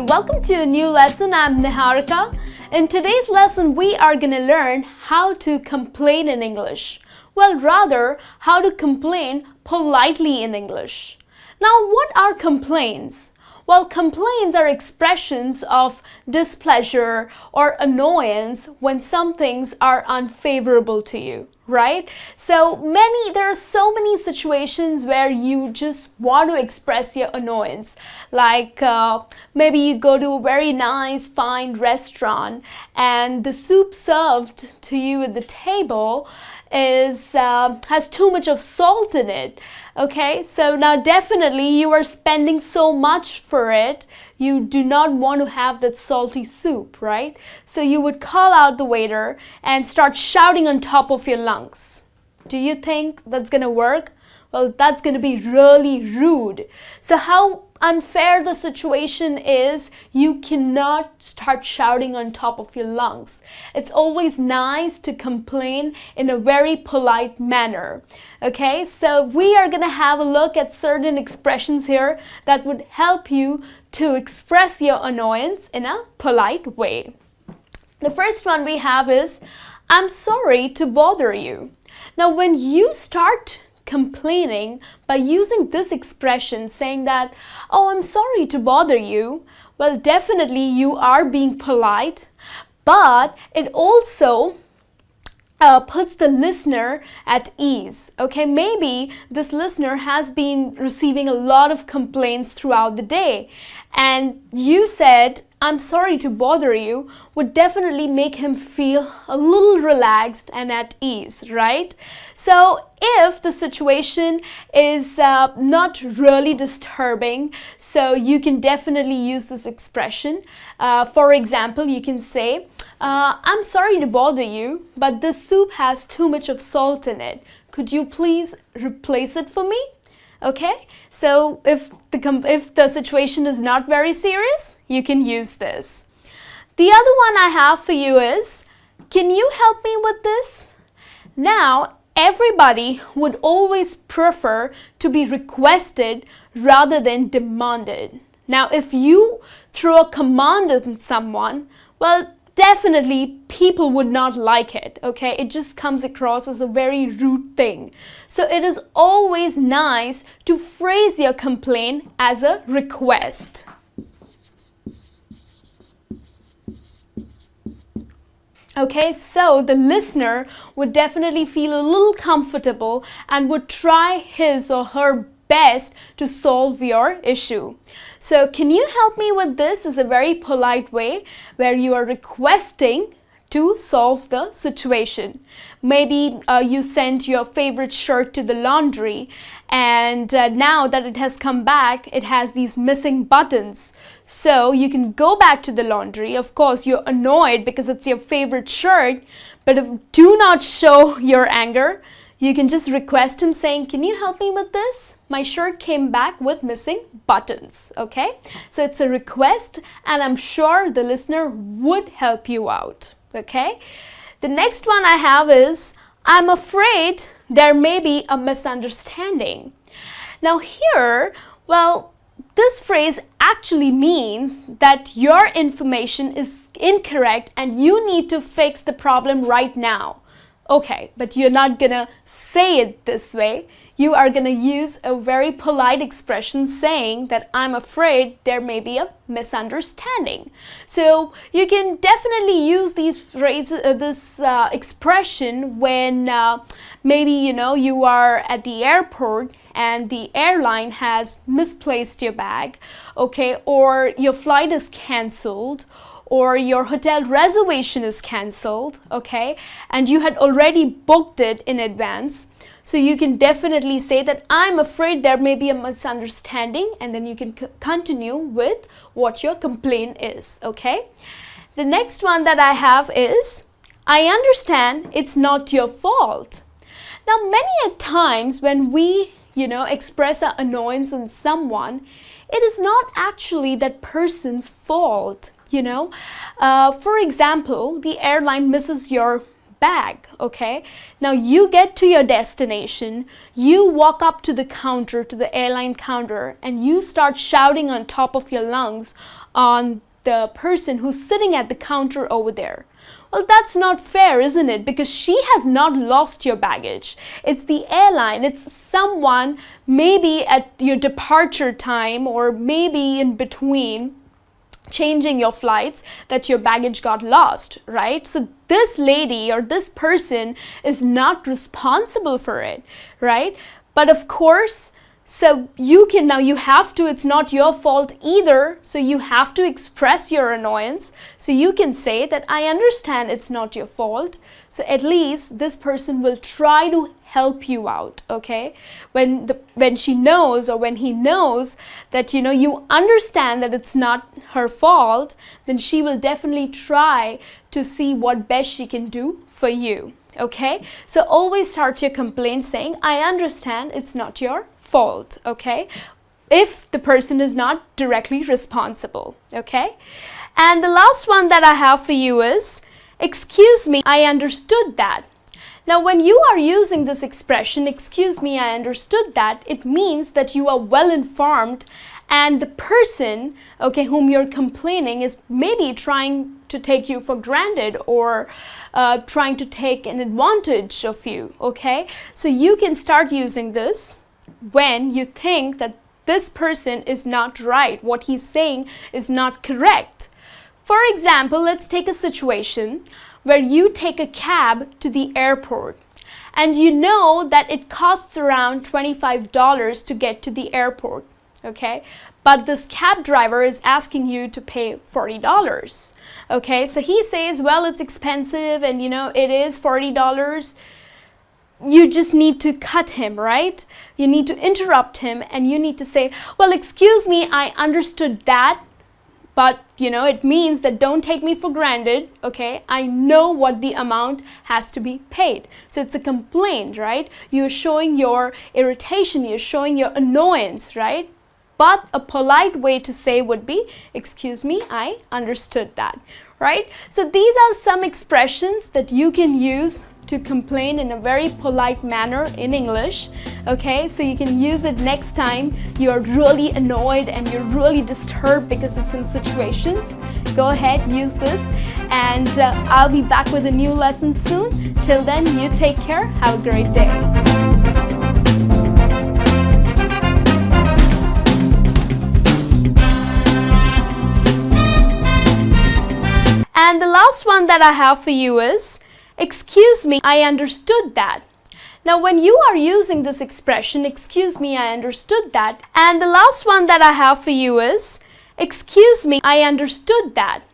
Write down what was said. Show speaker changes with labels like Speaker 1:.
Speaker 1: welcome to a new lesson. I'm Niharika. In today's lesson, we are going to learn how to complain in English. Well, rather, how to complain politely in English. Now, what are complaints? Well, complaints are expressions of displeasure or annoyance when some things are unfavorable to you, right? There are so many situations where you just want to express your annoyance. Like maybe you go to a very nice, fine restaurant and the soup served to you at the table has too much of salt in it. Okay, so now definitely you are spending so much for it, you do not want to have that salty soup, right? So you would call out the waiter and start shouting on top of your lungs. Do you think that's gonna work? Well, that's gonna be really rude. So how unfair the situation is, you cannot start shouting on top of your lungs. It's always nice to complain in a very polite manner. Okay, so we are gonna have a look at certain expressions here that would help you to express your annoyance in a polite way. The first one we have is, I'm sorry to bother you. Now, when you start complaining by using this expression, saying that, oh, I'm sorry to bother you, well, definitely you are being polite, but it also puts the listener at ease. Okay, maybe this listener has been receiving a lot of complaints throughout the day, and you said, I'm sorry to bother you, would definitely make him feel a little relaxed and at ease, right? So if the situation is not really disturbing, so you can definitely use this expression. For example, you can say, I'm sorry to bother you, but this soup has too much of salt in it. Could you please replace it for me? Okay, so if the situation is not very serious, you can use this. The other one I have for you is, can you help me with this? Now, everybody would always prefer to be requested rather than demanded. Now, if you throw a command on someone, well, definitely people would not like it, okay? It just comes across as a very rude thing. So it is always nice to phrase your complaint as a request. Okay, so the listener would definitely feel a little comfortable and would try his or her best to solve your issue. So can you help me with this is a very polite way where you are requesting to solve the situation. Maybe you sent your favorite shirt to the laundry and now that it has come back, it has these missing buttons. So you can go back to the laundry. Of course, you're annoyed because it's your favorite shirt, but do not show your anger. You can just request him saying, can you help me with this? My shirt came back with missing buttons, okay? So it's a request and I'm sure the listener would help you out, okay? The next one I have is, I'm afraid there may be a misunderstanding. Now here, well, this phrase actually means that your information is incorrect and you need to fix the problem right now. Okay, but you're not gonna say it this way. You are gonna use a very polite expression saying that I'm afraid there may be a misunderstanding. So you can definitely use these phrases, this expression when maybe you are at the airport and the airline has misplaced your bag, okay, or your flight is cancelled, or your hotel reservation is cancelled, okay, and you had already booked it in advance. So you can definitely say that I'm afraid there may be a misunderstanding, and then you can continue with what your complaint is, okay? The next one that I have is, I understand it's not your fault. Now, many a times when we, express our annoyance on someone, it is not actually that person's fault. For example, the airline misses your bag, okay? Now you get to your destination, you walk up to the counter, to the airline counter, and you start shouting on top of your lungs on the person who's sitting at the counter over there. Well, that's not fair, isn't it? Because she has not lost your baggage. It's the airline, it's someone maybe at your departure time or maybe in between changing your flights that your baggage got lost, right? So this lady or this person is not responsible for it, right? But of course, so you have to, it's not your fault either, so you have to express your annoyance. So you can say that I understand it's not your fault, so at least this person will try to help you out, okay? When she knows or when he knows that you understand that it's not her fault, then she will definitely try to see what best she can do for you, okay? So always start your complaint saying I understand it's not your fault, okay, if the person is not directly responsible, okay? And the last one that I have for you is, excuse me, I understood that. Now when you are using this expression, excuse me, I understood that, it means that you are well informed and the person, okay, whom you're complaining is maybe trying to take you for granted or trying to take an advantage of you, okay? So you can start using this when you think that this person is not right, what he's saying is not correct. For example, let's take a situation where you take a cab to the airport and you know that it costs around $25 to get to the airport, okay? But this cab driver is asking you to pay $40, okay? So he says, well, it's expensive and it is $40. You just need to cut him, right? You need to interrupt him and you need to say, well, excuse me, I understood that, but it means that don't take me for granted, okay? I know what the amount has to be paid. So it's a complaint, right? You're showing your irritation, you're showing your annoyance, right? But a polite way to say would be, excuse me, I understood that, right? So these are some expressions that you can use to complain in a very polite manner in English, okay? So you can use it next time you're really annoyed and you're really disturbed because of some situations. Go ahead, use this, and I'll be back with a new lesson soon. Till then, you take care. Have a great day. And the last one that I have for you is, excuse me, I understood that. Now when you are using this expression, excuse me, I understood that, and the last one that I have for you is, excuse me, I understood that.